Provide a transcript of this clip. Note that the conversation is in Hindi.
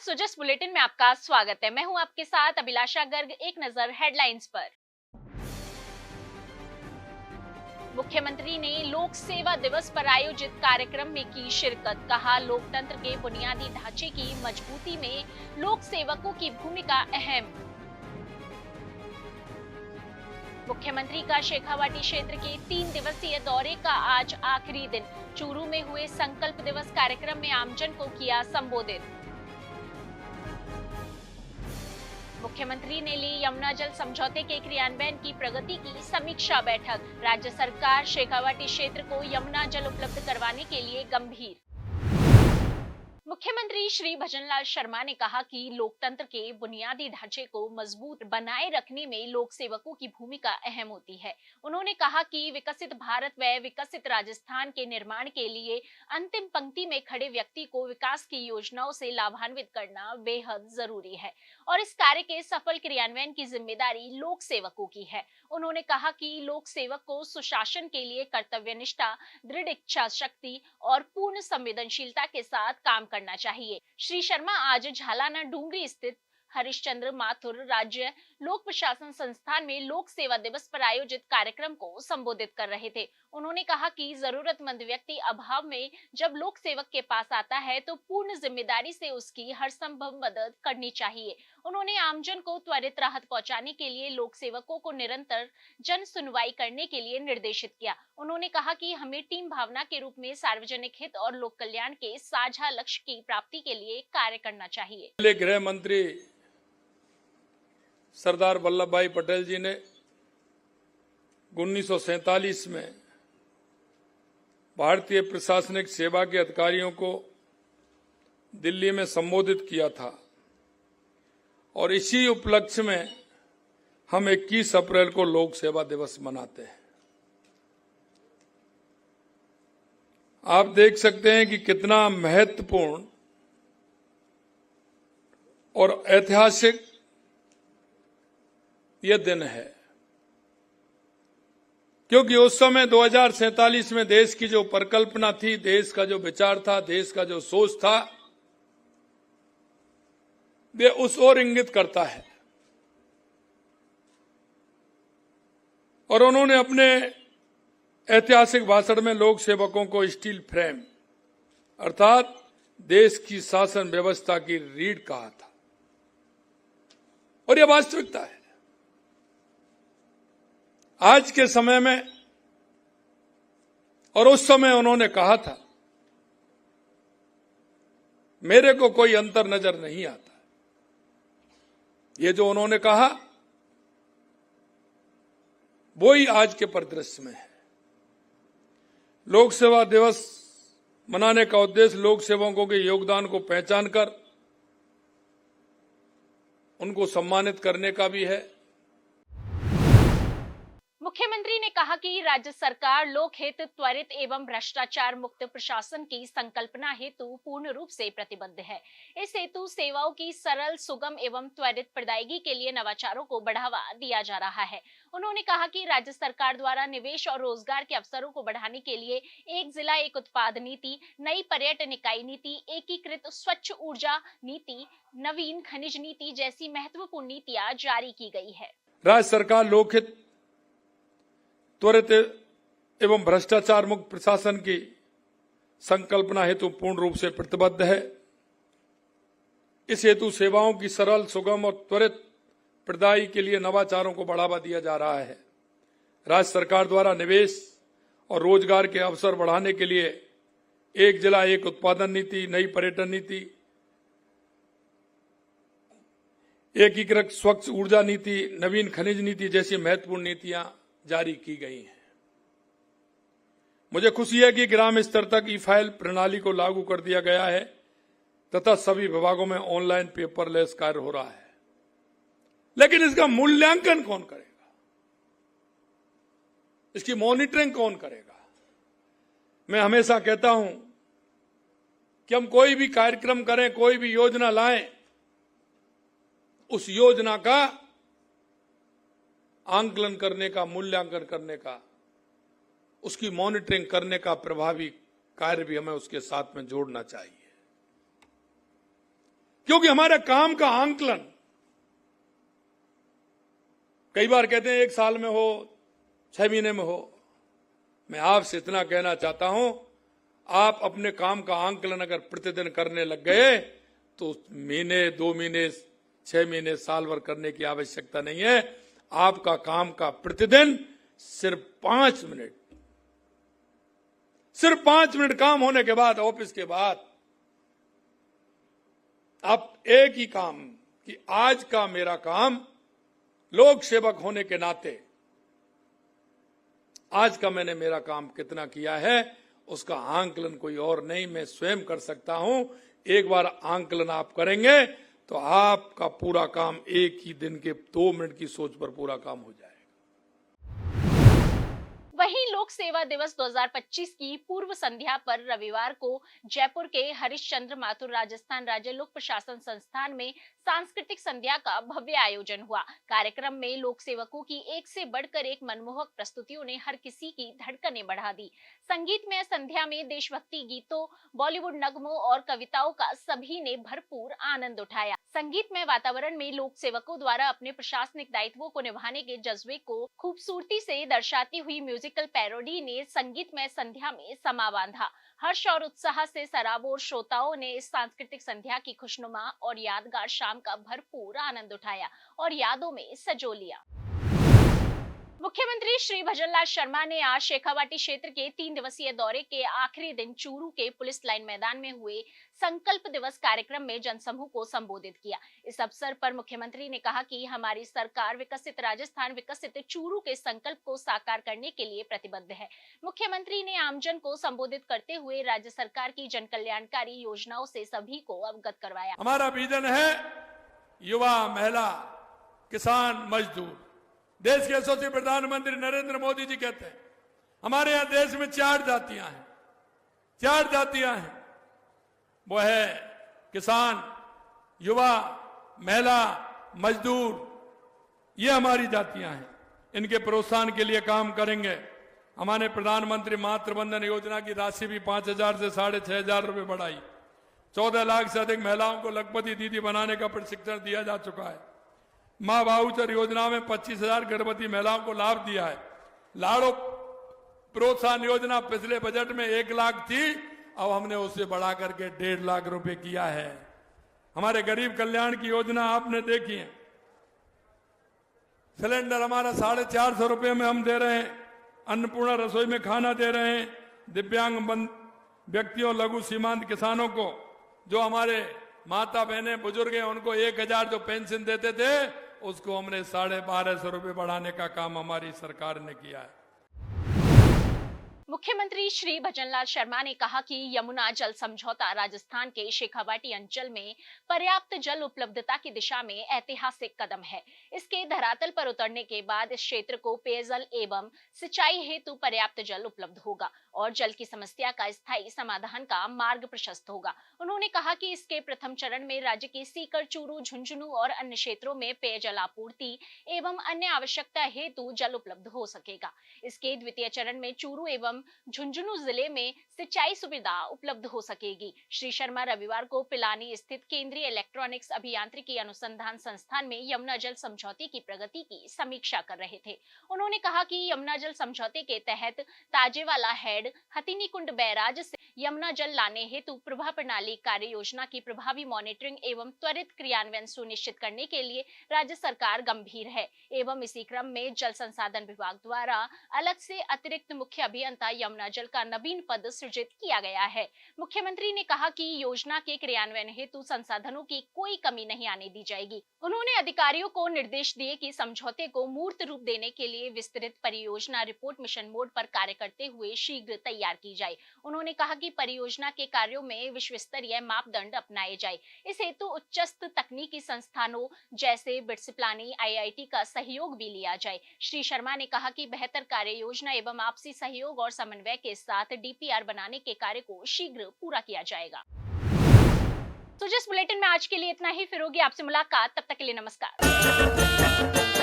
सुजस बुलेटिन में आपका स्वागत है। मैं हूं आपके साथ अभिलाषा गर्ग। एक नजर हेडलाइंस पर। मुख्यमंत्री ने लोक सेवा दिवस पर आयोजित कार्यक्रम में की शिरकत। कहा, लोकतंत्र के बुनियादी ढांचे की मजबूती में लोक सेवकों की भूमिका अहम। मुख्यमंत्री का शेखावाटी क्षेत्र के 3 दिवसीय दौरे का आज आखिरी दिन। चूरू में हुए संकल्प दिवस कार्यक्रम में आमजन को किया संबोधित। मुख्यमंत्री ने ली यमुना जल समझौते के क्रियान्वयन की प्रगति की समीक्षा बैठक। राज्य सरकार शेखावाटी क्षेत्र को यमुना जल उपलब्ध करवाने के लिए गंभीर। मुख्यमंत्री श्री भजनलाल शर्मा ने कहा कि लोकतंत्र के बुनियादी ढांचे को मजबूत बनाए रखने में लोक सेवकों की भूमिका अहम होती है। उन्होंने कहा कि विकसित भारत व विकसित राजस्थान के निर्माण के लिए अंतिम पंक्ति में खड़े व्यक्ति को विकास की योजनाओं से लाभान्वित करना बेहद जरूरी है और इस कार्य के सफल क्रियान्वयन की जिम्मेदारी लोक सेवकों की है। उन्होंने कहा कि लोक सेवक को सुशासन के लिए कर्तव्यनिष्ठा, दृढ़ इच्छा शक्ति और पूर्ण संवेदनशीलता के साथ काम करना चाहिए। श्री शर्मा आज झालाना डूंगरी स्थित हरिश्चंद्र माथुर राज्य लोक प्रशासन संस्थान में लोक सेवा दिवस पर आयोजित कार्यक्रम को संबोधित कर रहे थे। उन्होंने कहा कि जरूरतमंद व्यक्ति अभाव में जब लोक सेवक के पास आता है तो पूर्ण जिम्मेदारी से उसकी हर संभव मदद करनी चाहिए। उन्होंने आमजन को त्वरित राहत पहुंचाने के लिए लोक सेवकों को निरंतर जन सुनवाई करने के लिए निर्देशित किया। उन्होंने कहा कि हमें टीम भावना के रूप में सार्वजनिक हित और लोक कल्याण के साझा लक्ष्य की प्राप्ति के लिए कार्य करना चाहिए। गृह मंत्री सरदार वल्लभ भाई पटेल जी ने 1947 में भारतीय प्रशासनिक सेवा के अधिकारियों को दिल्ली में संबोधित किया था और इसी उपलक्ष्य में हम 21 अप्रैल को लोक सेवा दिवस मनाते हैं। आप देख सकते हैं कि कितना महत्वपूर्ण और ऐतिहासिक यह दिन है, क्योंकि उस समय 2047 में देश की जो परिकल्पना थी, देश का जो विचार था, देश का जो सोच था, वे उस ओर इंगित करता है। और उन्होंने अपने ऐतिहासिक भाषण में लोक सेवकों को स्टील फ्रेम अर्थात देश की शासन व्यवस्था की रीढ़ कहा था और यह वास्तविकता है। आज के समय में और उस समय उन्होंने कहा था, मेरे को कोई अंतर नजर नहीं आता। ये जो उन्होंने कहा वो ही आज के परिदृश्य में है। लोक सेवा दिवस मनाने का उद्देश्य लोक सेवकों के योगदान को पहचान कर उनको सम्मानित करने का भी है। मुख्यमंत्री ने कहा कि राज्य सरकार लोकहित, त्वरित एवं भ्रष्टाचार मुक्त प्रशासन की संकल्पना हेतु पूर्ण रूप से प्रतिबद्ध है। इस हेतु सेवाओं की सरल, सुगम एवं त्वरित प्रदायगी के लिए नवाचारों को बढ़ावा दिया जा रहा है। उन्होंने कहा कि राज्य सरकार द्वारा निवेश और रोजगार के अवसरों को बढ़ाने के लिए एक जिला एक उत्पाद नीति, नई पर्यटन इकाई नीति, एकीकृत स्वच्छ ऊर्जा नीति, नवीन खनिज नीति जैसी महत्वपूर्ण नीतियां जारी की गई है। राज्य सरकार लोकहित, त्वरित एवं भ्रष्टाचार मुक्त प्रशासन की संकल्पना हेतु पूर्ण रूप से प्रतिबद्ध है। इस हेतु सेवाओं की सरल, सुगम और त्वरित प्रदायगी के लिए नवाचारों को बढ़ावा दिया जा रहा है। राज्य सरकार द्वारा निवेश और रोजगार के अवसर बढ़ाने के लिए एक जिला एक उत्पादन नीति, नई पर्यटन नीति, एकीकृत स्वच्छ ऊर्जा नीति, नवीन खनिज नीति जैसी महत्वपूर्ण नीतियां जारी की गई हैं। मुझे खुशी है कि ग्राम स्तर तक ई फाइल प्रणाली को लागू कर दिया गया है तथा सभी विभागों में ऑनलाइन पेपरलेस कार्य हो रहा है। लेकिन इसका मूल्यांकन कौन करेगा? इसकी मॉनिटरिंग कौन करेगा? मैं हमेशा कहता हूं कि हम कोई भी कार्यक्रम करें, कोई भी योजना लाएं, उस योजना का आंकलन करने का, मूल्यांकन करने का, उसकी मॉनिटरिंग करने का प्रभावी कार्य भी हमें उसके साथ में जोड़ना चाहिए। क्योंकि हमारे काम का आंकलन, कई बार कहते हैं 1 साल में हो, 6 महीने में हो। मैं आपसे इतना कहना चाहता हूं, आप अपने काम का आंकलन अगर प्रतिदिन करने लग गए तो महीने, 2 महीने, 6 महीने, साल भर करने की आवश्यकता नहीं है। आपका काम का प्रतिदिन सिर्फ 5 मिनट, सिर्फ 5 मिनट काम होने के बाद, ऑफिस के बाद, आप एक ही काम कि आज का मेरा काम लोक सेवक होने के नाते आज का मैंने मेरा काम कितना किया है, उसका आंकलन कोई और नहीं, मैं स्वयं कर सकता हूं। एक बार आंकलन आप करेंगे तो आपका पूरा काम एक ही दिन के 2 मिनट की सोच पर पूरा काम हो जाएगा। वहीं लोक सेवा दिवस 2025 की पूर्व संध्या पर रविवार को जयपुर के हरिश्चंद्र माथुर राजस्थान राज्य लोक प्रशासन संस्थान में सांस्कृतिक संध्या का भव्य आयोजन हुआ। कार्यक्रम में लोक सेवकों की एक से बढ़कर एक मनमोहक प्रस्तुतियों ने हर किसी की धड़कनें बढ़ा दी। संगीतमय संध्या में देशभक्ति गीतों, बॉलीवुड नगमों और कविताओं का सभी ने भरपूर आनंद उठाया। संगीतमय वातावरण में लोक सेवकों द्वारा अपने प्रशासनिक दायित्वों को निभाने के जज्बे को खूबसूरती से दर्शाती हुई म्यूजिकल पैरोडी ने संगीतमय संध्या में समा बांधा। हर्ष और उत्साह से सराबोर श्रोताओं ने इस सांस्कृतिक संध्या की खुशनुमा और यादगार शाम का भरपूर आनंद उठाया और यादों में सजो लिया। मुख्यमंत्री श्री भजनलाल शर्मा ने आज शेखावाटी क्षेत्र के 3 दिवसीय दौरे के आखिरी दिन चूरू के पुलिस लाइन मैदान में हुए संकल्प दिवस कार्यक्रम में जनसमूह को संबोधित किया। इस अवसर पर मुख्यमंत्री ने कहा कि हमारी सरकार विकसित राजस्थान, विकसित चूरू के संकल्प को साकार करने के लिए प्रतिबद्ध है। मुख्यमंत्री ने आमजन को संबोधित करते हुए राज्य सरकार की जन कल्याणकारी योजनाओं से सभी को अवगत करवाया। हमारा विजन है युवा, महिला, किसान, मजदूर। देश के यशस्वी प्रधानमंत्री नरेंद्र मोदी जी कहते हैं हमारे यहां देश में 4 जातियां हैं, 4 जातियां हैं। वो है किसान, युवा, महिला, मजदूर। ये हमारी जातियां हैं। इनके प्रोत्साहन के लिए काम करेंगे। हमारे प्रधानमंत्री मातृ वंदन योजना की राशि भी 5,000 से 6,500 रुपए बढ़ाई। 14 लाख से अधिक महिलाओं को लखपति दीदी बनाने का प्रशिक्षण दिया जा चुका है। मां वाउचर योजना में 25,000 गर्भवती महिलाओं को लाभ दिया है। लाड़ो प्रोत्साहन योजना पिछले बजट में 1 लाख थी, अब हमने उससे बढ़ा करके 1.5 लाख रुपए किया है। हमारे गरीब कल्याण की योजना आपने देखी है। सिलेंडर हमारा 450 रुपए में हम दे रहे हैं। अन्नपूर्णा रसोई में खाना दे रहे हैं। दिव्यांग व्यक्तियों, लघु सीमांत किसानों को, जो हमारे माता बहनें बुजुर्ग हैं, उनको 1,000 जो पेंशन देते थे, उसको हमने 1,250 रुपए बढ़ाने का काम हमारी सरकार ने किया है। मुख्यमंत्री श्री भजनलाल शर्मा ने कहा कि यमुना जल समझौता राजस्थान के शेखावाटी अंचल में पर्याप्त जल उपलब्धता की दिशा में ऐतिहासिक कदम है। इसके धरातल पर उतरने के बाद इस क्षेत्र को पेयजल एवं सिंचाई हेतु पर्याप्त जल उपलब्ध होगा और जल की समस्या का स्थायी समाधान का मार्ग प्रशस्त होगा। उन्होंने कहा कि इसके प्रथम चरण में राज्य की सीकर, चूरू, झुंझुनू और अन्य क्षेत्रों में पेयजल आपूर्ति एवं अन्य आवश्यकता हेतु जल उपलब्ध हो सकेगा। इसके द्वितीय चरण में चूरू एवं झुंझुनू जिले में सिंचाई सुविधा उपलब्ध हो सकेगी। श्री शर्मा रविवार को पिलानी स्थित केंद्रीय इलेक्ट्रॉनिक्स अभियांत्रिकी अनुसंधान संस्थान में यमुना जल समझौते की प्रगति की समीक्षा कर रहे थे। उन्होंने कहा कि यमुना जल समझौते के तहत ताजेवाला हेड, हथिनीकुंड बैराज से यमुना जल लाने हेतु प्रभा प्रणाली कार्य योजना की प्रभावी मॉनिटरिंग एवं त्वरित क्रियान्वयन सुनिश्चित करने के लिए राज्य सरकार गंभीर है एवं इसी क्रम में जल संसाधन विभाग द्वारा अलग से अतिरिक्त मुख्य अभियंता यमुना जल का नवीन पद सृजित किया गया है। मुख्यमंत्री ने कहा कि योजना के क्रियान्वयन हेतु संसाधनों की कोई कमी नहीं आने दी जाएगी। उन्होंने अधिकारियों को निर्देश दिए कि समझौते को मूर्त रूप देने के लिए विस्तृत परियोजना रिपोर्ट मिशन मोड पर कार्य करते हुए शीघ्र तैयार की जाए। उन्होंने कहा कि परियोजना के कार्यों में विश्व स्तरीय मापदंड अपनाए जाए। इस हेतु उच्चस्थ तकनीकी संस्थानों जैसे बिट्स पिलानी, IIT का सहयोग भी लिया जाए। श्री शर्मा ने कहा कि बेहतर कार्य योजना एवं आपसी सहयोग और समन्वय के साथ DPR बनाने के कार्य को शीघ्र पूरा किया जाएगा। तो जिस बुलेटिन में आज के लिए इतना ही, फिर होगी आपसे मुलाकात। तब तक के लिए नमस्कार।